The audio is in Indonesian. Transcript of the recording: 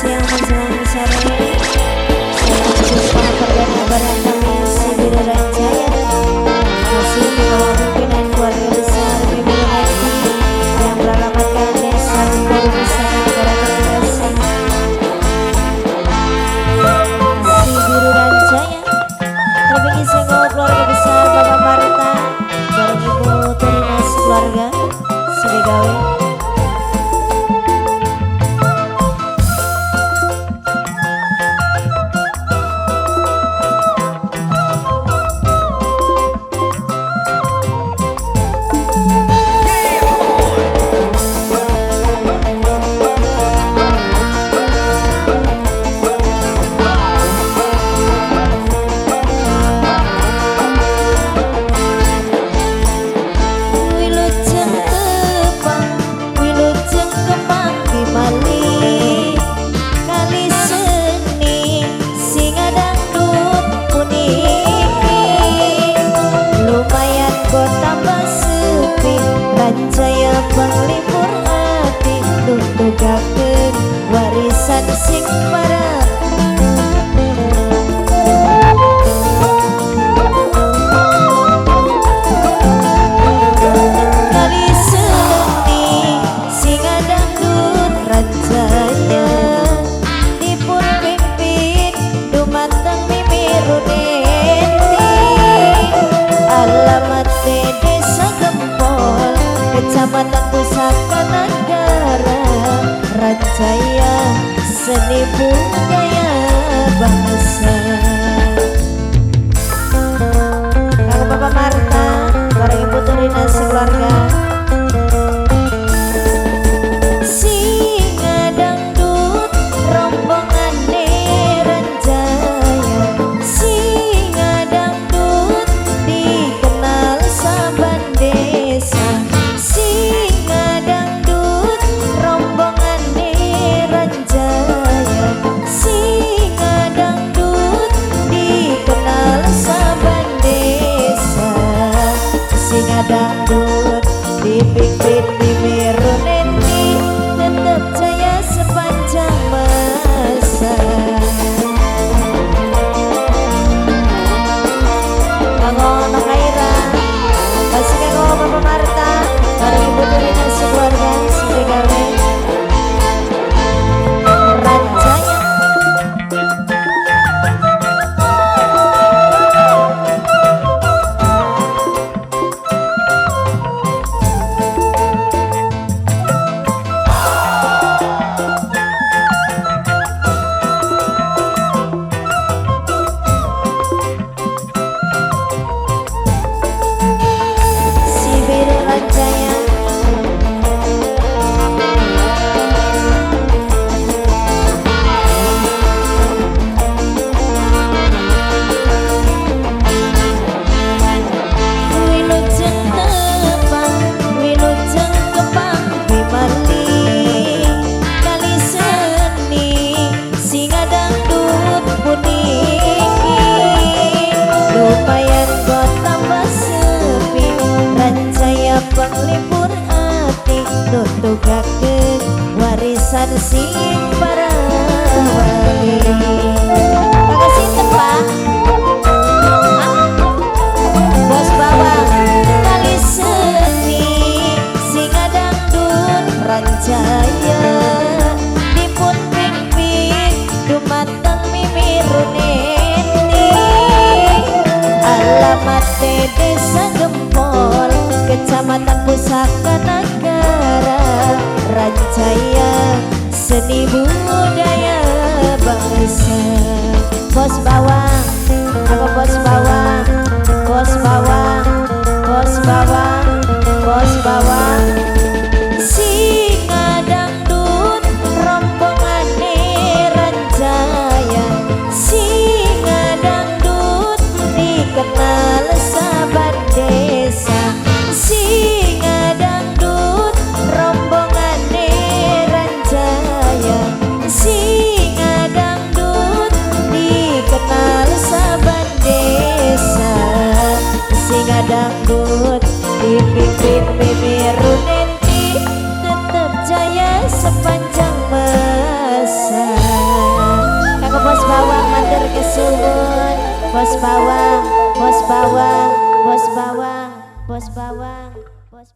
siang menjelang sore. Saya jumpa perdana barang kami si Biru Ranjaya. Masih di bawah pimpinan keluarga besar Biru Haji yang beralamatkan desa Biru Besar Negara Bekasi. Si Biru Ranjaya lebih singgah keluarga besar Bapak Marta bareng Ibu Terinas keluarga Sedegawe. Ranjaya penglipur hati nutugakeun warisan sing parah. Kali seni sing dangdut Ranjaya dipun pimpin dumateng Mimiruneti. Alamat desa Gempol Kecamatan Pusaka Negara Ranjaya seni budaya bangsa. Kalau Bapak Marta bareng Ibu Terinas sekeluarga. Singa dangdut rombongane Ranjaya, singa dangdut dikenal saban desa. Singa dangdut rombongane Ranjaya, singa dangdut dikenal saban desa. Singa dangdut dipimpin Mimiruneti tetap jaya sepanjang masa. Kangono Kaira kasih kanggo Bapak Marta bareng Ibu Terinas sekeluarga Sedegawe Ranjaya. Si Biru Ranjaya wilujeng tepang, wilujeng kepang bimali. Kali seni singa dangdut puniki lumayan kok tambah sepi. Ranjaya penglipur hati nutugakeun warisan sing parawali. Makasih tepang Bos Bawang. Kali seni singa dangdut Ranjaya dipun pimpin dumateng Mimiruneti. Alamat desa Gempol Kecamatan Pusaka Negara Ranjaya seni budaya bangsa. Bos Bawang, apa Bos Bawang, Bos Bawang, Bos Bawang, Bos Bawang. Singa dangdut rombongane Ranjaya, singa dangdut dikenal saban desa. Singa dangdut rombongane Ranjaya, singa dangdut dikenal saban desa. Singa dangdut dipimpin Mimiruneti tetap jaya sepanjang masa. kesuwun. Bos bawang, bos bawang, bos bawang, bos bawang.